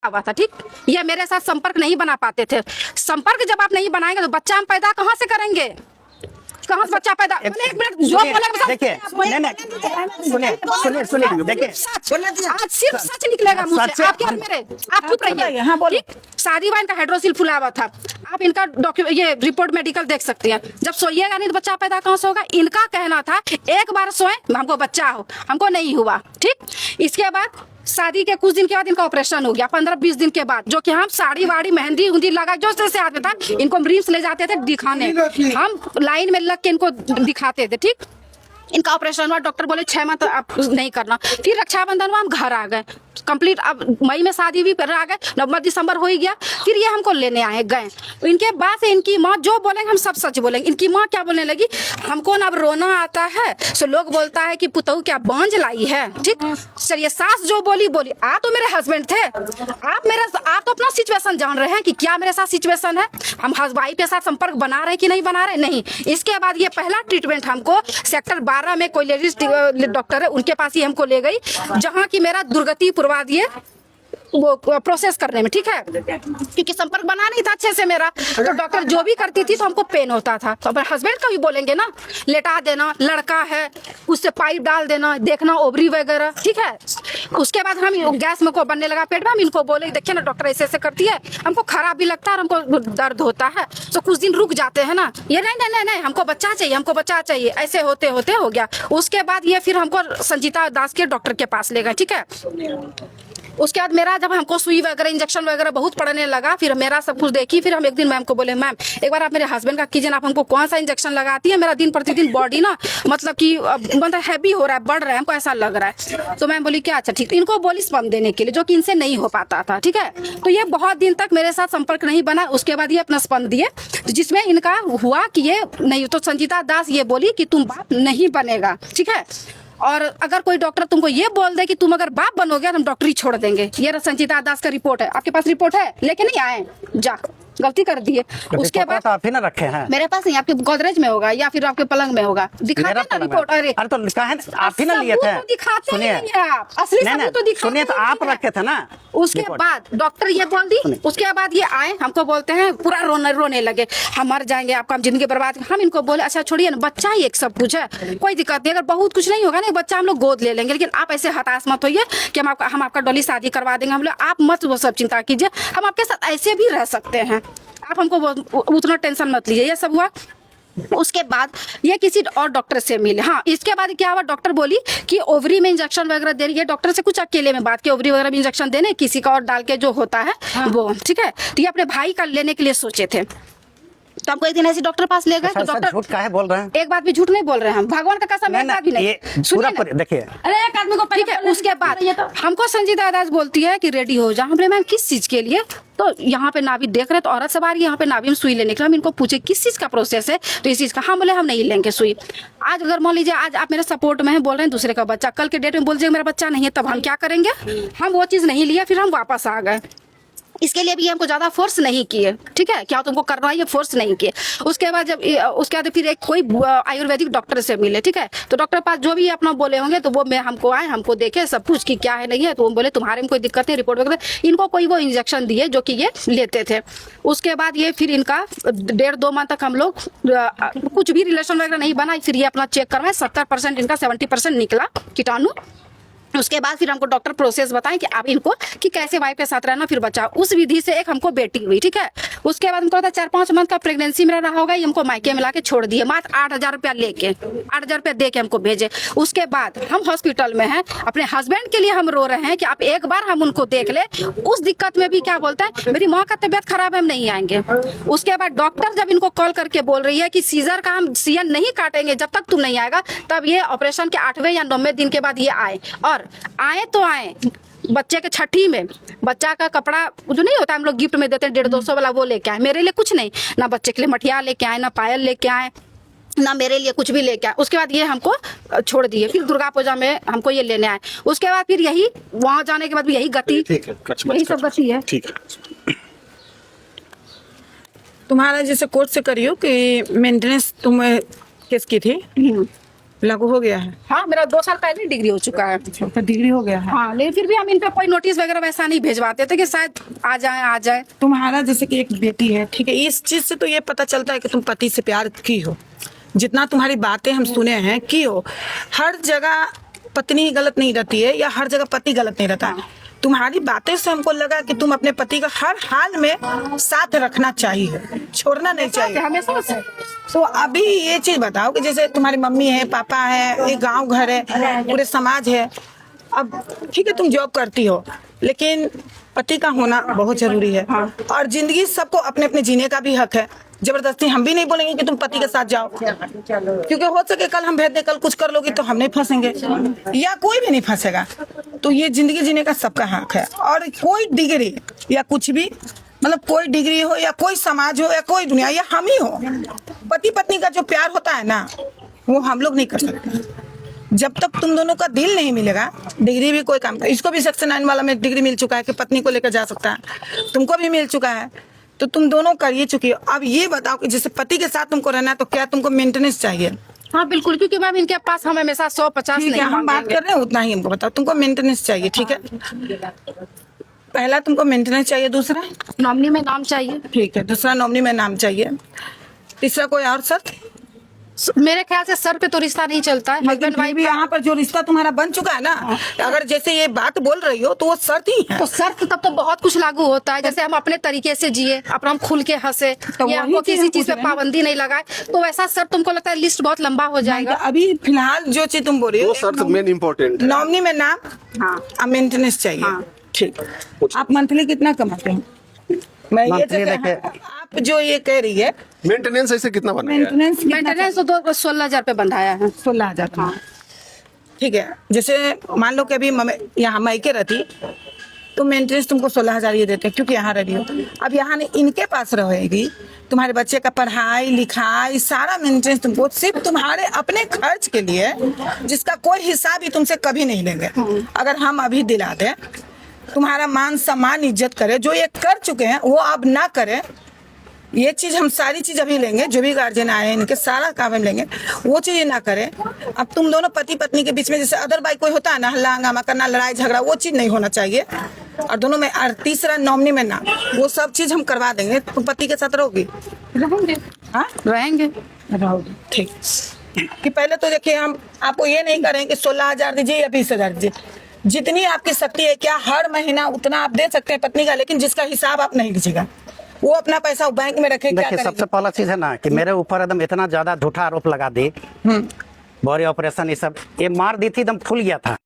हुआ था। ठीक, ये मेरे साथ संपर्क नहीं बना पाते थे। संपर्क जब आप नहीं बनाएंगे तो बच्चा हम पैदा कहाँ से करेंगे? कहाँ से बच्चा पैदा? एक मिनट जो बोला देखिए, सुनिए देखिए, आज सिर्फ सच निकलेगा मुंह से। आप क्या मेरे, आप चुप रहिए। हाँ, बोलो। ठीक, शादी हुआ, इनका हाइड्रोसिल फुला हुआ था। आप इनका डॉक्यूमेंट, ये रिपोर्ट मेडिकल देख सकते हैं। जब सोइएगा नहीं तो बच्चा पैदा कहाँ से होगा? इनका कहना था एक बार सोए हमको बच्चा हो, हमको नहीं हुआ। ठीक, इसके बाद शादी के कुछ दिन के बाद इनका ऑपरेशन हो गया, 15-20 दिन के बाद, जो कि हम साड़ी वाड़ी मेहंदी उंदी लगा जो जैसे आदमी था इनको रिम्स ले जाते थे दिखाने, हम लाइन में लग के इनको दिखाते थे। ठीक, इनका ऑपरेशन हुआ, डॉक्टर बोले 6 मंथ आप नहीं करना। फिर रक्षाबंधन हुआ, हम घर आ गए कंप्लीट। अब मई में शादी भी कर आ गए, नवंबर दिसंबर हो ही गया। फिर ये हमको लेने आए गए। इनके बाद से इनकी माँ जो बोलेंगे हम सब सच बोलेंगे। इनकी माँ क्या बोलने लगी, हमको ना अब रोना आता है, सो लोग बोलता है कि पुतहू क्या बांझ लाई है। ठीक, चलिए सास जो बोली बोली, आप तो मेरे हस्बैंड थे, आप तो अपना सिचुएशन जान रहे हैं कि क्या मेरे साथ सिचुएशन है। हम हस्बैंड के साथ संपर्क बना रहे कि नहीं बना रहे, नहीं। इसके बाद ये पहला ट्रीटमेंट हमको सेक्टर 12 में कोई लेडीज डॉक्टर है, उनके पास ही हमको ले गई, जहाँ की मेरा दुर्गति पुरवा दिए वो प्रोसेस करने में। ठीक है, क्योंकि संपर्क बना नहीं था अच्छे से मेरा, तो डॉक्टर जो भी करती थी तो हमको पेन होता था। तो अपने हस्बैंड का भी बोलेंगे ना, लेटा देना, लड़का है उससे पाइप डाल देना, देखना ओवरी वगैरह। ठीक है, उसके बाद हम गैस में को बनने लगा पेट में, हम इनको बोले देखिए ना डॉक्टर ऐसे ऐसे करती है, हमको खराब भी लगता है और हमको दर्द होता है, तो कुछ दिन रुक जाते हैं ना। ये नहीं नहीं नहीं नहीं हमको बच्चा चाहिए, हमको बच्चा चाहिए, ऐसे होते होते हो गया। उसके बाद ये फिर हमको संजीता दास के डॉक्टर के पास ले गए। ठीक है, उसके बाद मेरा जब हमको सुई वगैरह इंजेक्शन वगैरह बहुत पड़ने लगा, फिर मेरा सब कुछ देखी। फिर हम एक दिन मैम को बोले, मैम एक बार आप मेरे हस्बैंड का कीजिए, आप हमको कौन सा इंजेक्शन लगाती है, मेरा दिन प्रतिदिन बॉडी ना मतलब कि मतलब हैवी हो रहा है, बढ़ रहा है, हमको ऐसा लग रहा है। तो मैम बोली क्या, अच्छा ठीक। इनको बोली स्पम देने के लिए, जो कि इनसे नहीं हो पाता था। ठीक है, तो ये बहुत दिन तक मेरे साथ संपर्क नहीं बना। उसके बाद ये अपना स्पम दिए, जिसमें इनका हुआ कि ये नहीं, तो संजीता दास ये बोली कि तुम बाप नहीं बनेगा। ठीक है, और अगर कोई डॉक्टर तुमको ये बोल दे कि तुम अगर बाप बनोगे हम डॉक्टरी छोड़ देंगे। ये संजीता दास का रिपोर्ट है, आपके पास रिपोर्ट है, लेके नहीं आए, जा गलती कर दिए। उसके बाद आप ही ना रखे हैं, मेरे पास नहीं, आपके गोदरेज में होगा या फिर आपके पलंग में होगा, दिखाते ना रिपोर्ट। अरे तो लिखा है आप ही ना लिए थे, दिखाते नहीं है आप, असली सबूत तो दिखाते। सुनिए तो आप रखे थे ना। उसके बाद डॉक्टर ये बोल दी, उसके बाद ये आए हमको बोलते हैं, पूरा रोने लगे, हम मर जाएंगे, आपका हम जिंदगी बर्बाद। हम इनको बोले अच्छा छोड़िए ना, बच्चा ही एक सब कुछ है, कोई दिक्कत नहीं, अगर बहुत कुछ नहीं होगा ना बच्चा हम लोग गोद ले लेंगे, लेकिन आप ऐसे हताश मत होइए कि हम आपका डोली शादी करवा देंगे। हम लोग आप मत वो सब चिंता कीजिए, हम आपके साथ ऐसे भी रह सकते हैं, आप हमको उतना टेंशन मत लीजिए। ये सब हुआ। उसके बाद ये किसी और डॉक्टर से मिले। हाँ, इसके बाद क्या हुआ, डॉक्टर बोली कि ओवरी में इंजेक्शन वगैरह दे रही है। डॉक्टर से कुछ अकेले में बात की, ओवरी वगैरह में इंजेक्शन देने, किसी का और डाल के जो होता है वो। ठीक है, तो ये अपने भाई का लेने के लिए सोचे थे। तो हमको एक दिन ऐसे डॉक्टर पास ले गए, तो डॉक्टर झूठ काहे बोल रहे हैं? एक बात भी झूठ नहीं बोल रहे हैं हम, भगवान का कसम, एक बात भी नहीं। देखिए, अरे एक आदमी को ठीक है। उसके बाद हमको संजीता दास बोलती है कि रेडी हो जा। हमने मैम किस चीज के लिए? तो यहाँ पे नाभि देख रहे, तो औरत सब आ रही है, यहाँ पे नाभि में सुई लेने के लिए। हम इनको पूछे किस चीज का प्रोसेस है, तो इस चीज का। हम बोले हम नहीं लेंगे सुई। आज अगर मान लीजिए आज आप मेरे सपोर्ट में हैं, बोल रहे हैं दूसरे का बच्चा, कल के डेट में बोल दीजिए मेरा बच्चा नहीं है, तब हम क्या करेंगे? हम वो चीज नहीं लिया, फिर हम वापस आ गए। इसके लिए भी हमको ज्यादा फोर्स नहीं किए। ठीक है, क्या तुमको करना है, ये फोर्स नहीं किए। उसके बाद उसके बाद फिर एक कोई आयुर्वेदिक डॉक्टर से मिले। ठीक है, तो डॉक्टर पास जो भी अपना बोले होंगे, तो वो हमको आए, हमको देखे, सब पूछ कि क्या है नहीं है, तो वो बोले तुम्हारे में कोई दिक्कत नहीं, रिपोर्ट वगैरह। इनको कोई वो इंजेक्शन दिए जो कि ये लेते थे। उसके बाद ये फिर इनका 1.5-2 मंथ तक हम लोग कुछ भी रिलेशन वगैरह नहीं बना। फिर ये अपना चेक करवाए, 70% इनका 70% निकला कीटाणु। उसके बाद फिर हमको डॉक्टर प्रोसेस बताएं कि आप इनको कि कैसे वाइफ के साथ रहना, फिर बच्चा। उस विधि से एक हमको बेटी हुई। ठीक है, उसके बाद हमको 4-5 मंथ का प्रेगनेंसी मेरा रहा होगा, ये हमको मायके मिला के छोड़ दिए, मात्र 8,000 रुपया लेके, 8,000 रुपया दे के हमको भेजे। उसके बाद हम हॉस्पिटल में हैं, अपने हस्बैंड के लिए हम रो रहे हैं कि आप एक बार हम उनको देख ले। उस दिक्कत में भी क्या बोलता है, मेरी माँ का तबियत खराब है, हम नहीं आएंगे। उसके बाद डॉक्टर जब इनको कॉल करके बोल रही है कि सीजर का हम सीएन नहीं काटेंगे जब तक तुम नहीं आएगा, तब ये ऑपरेशन के 8वें या 9वें दिन के बाद ये आए। और आए तो आए बच्चे के छठी में, बच्चा का कपड़ा जो नहीं होता हम लोग गिफ्ट में देते हैं 150-200 वाला, वो लेके आए। मेरे लिए कुछ नहीं, ना बच्चे के लिए मठिया लेके आए, ना पायल लेके आए, ना मेरे लिए कुछ भी लेके आए। उसके बाद ये हमको छोड़ दिए। फिर दुर्गा पूजा में हमको ये लेने आए। उसके बाद फिर यही वहां जाने के बाद भी यही गति, यही सब गति है। ठीक है, तुम्हारा जैसे कोर्ट से करियो कि मेंटेनेंस तुम किसकी थी, लागू हो गया है? हाँ, मेरा 2 साल पहले डिग्री हो चुका है। तो डिग्री हो गया है। हाँ, लेकिन फिर भी हम इन पे कोई नोटिस वगैरह वैसा नहीं भेजवाते थे कि शायद आ जाए। तुम्हारा जैसे कि एक बेटी है, ठीक है, इस चीज से तो ये पता चलता है कि तुम पति से प्यार की हो। जितना तुम्हारी बातें हम सुने हैं की हो। हर जगह पत्नी गलत नहीं रहती है या हर जगह पति गलत नहीं रहता है। तुम्हारी बातें से हमको लगा कि तुम अपने पति का हर हाल में साथ रखना चाहिए, छोड़ना नहीं चाहिए। हमेशा से। तो अभी ये चीज बताओ कि जैसे तुम्हारी मम्मी है, पापा है, एक गांव घर है, पूरे समाज है। अब ठीक है तुम जॉब करती हो, लेकिन पति का होना बहुत जरूरी है। और जिंदगी सबको अपने अपने जीने का भी हक है। जबरदस्ती हम भी नहीं बोलेंगे कि तुम पति के साथ जाओ, क्योंकि हो सके कल हम भेज दे, कल कुछ कर लोगी तो हम नहीं फंसेंगे या कोई भी नहीं फंसेगा। तो ये जिंदगी जीने का सबका हक है। और कोई डिग्री या कुछ भी, मतलब कोई डिग्री हो या कोई समाज हो या कोई दुनिया या हम ही हो, पति पत्नी का जो प्यार होता है ना, वो हम लोग नहीं कर सकते। जब तक तुम दोनों का दिल नहीं मिलेगा, डिग्री भी कोई काम कर। इसको भी सेक्शन 9 वाला में डिग्री मिल चुका है कि पत्नी को लेकर जा सकता है, तुमको भी मिल चुका है, तो तुम दोनों कर ही चुकी हो। अब ये बताओ कि जैसे पति के साथ तुमको रहना है तो क्या तुमको मेंटेनेंस चाहिए? हाँ बिल्कुल, क्योंकि मैम इनके पास हम हमेशा 150 ठीक है, नहीं हम बात मांगेंगे। कर रहे हैं उतना ही हमको बताओ। तुमको मेंटेनेंस चाहिए, ठीक है, पहला तुमको मेंटेनेंस चाहिए, दूसरा नॉमिनी में नाम चाहिए। ठीक है, दूसरा नॉमिनी में नाम चाहिए, तीसरा कोई और शर्त? मेरे ख्याल से सर पे तो रिश्ता नहीं चलता है, लेकिन हस्बैंड फिर वाइफ। भी यहाँ पर जो रिश्ता तुम्हारा बन चुका है ना, अगर जैसे ये बात बोल रही हो तो वो शर्त ही है। तो शर्त तब तो बहुत कुछ लागू होता है, जैसे हम अपने तरीके से जिए, अपना हम खुल के हंसे, तो या वही हमको चीज़ किसी हम चीज पे पूछ रहे हैं। पाबंदी नहीं लगाए, तो वैसा सर तुमको लगता है लिस्ट बहुत लंबा हो जाएगा। अभी फिलहाल जो चीज तुम बोल रही वो हो, शर्त मेन इम्पोर्टेंट है। नॉमिनी में नाम, हाँ। अब मेंटेनेंस चाहिए। हाँ। ठीक, आप मंथली कितना कमाते हैं? मैं ये Monthly तो देखिए- आप जो ये कह रही है मेंटेनेंस ऐसे कितना बना है? मेंटेनेंस मेंटेनेंस तो 16,000 पे बंधाया है। 16,000। हाँ ठीक है, जैसे मान लो कि अभी यहाँ मायके रहती तो मेंटेनेंस तुमको 16,000 ये देते हैं, क्योंकि यहाँ रही हो। अब यहाँ नहीं, इनके पास रहेगी, तुम्हारे बच्चे का पढ़ाई लिखाई सारा मेंटेनेंस तुमको, सिर्फ तुम्हारे अपने खर्च के लिए, जिसका कोई हिसाब ही तुमसे कभी नहीं लेंगे। अगर हम अभी दिला दें, तुम्हारा मान सम्मान इज्जत करे, जो ये कर चुके हैं वो अब ना करें, ये चीज हम सारी चीज अभी लेंगे, जो भी गार्जियन आए हैं इनके सारा काम हम लेंगे, वो चीज ना करें। अब तुम दोनों पति पत्नी के बीच में जैसे अदर बाई कोई होता है ना, हल्ला हंगामा करना, लड़ाई झगड़ा, वो चीज नहीं होना चाहिए। और दोनों में, और तीसरा नॉमिनी में ना, वो सब चीज हम करवा देंगे। तुम पति के साथ रहोगी? रहेंगे। हाँ रहेंगे। रहोगी, ठीक। कि पहले तो देखिए, हम आपको ये नहीं करें कि 16,000 दीजिए या 20,000 दीजिए, जितनी आपकी शक्ति है, क्या हर महीना उतना आप दे सकते हैं पत्नी का, लेकिन जिसका हिसाब आप नहीं दीजिएगा। वो अपना पैसा बैंक में रखे, क्या देखिए सबसे करेंगे? पहला चीज है ना कि मेरे ऊपर एकदम इतना ज्यादा झूठा आरोप लगा दी, बॉडी ऑपरेशन ये सब, ये मार दी थी, एकदम फूल गया था।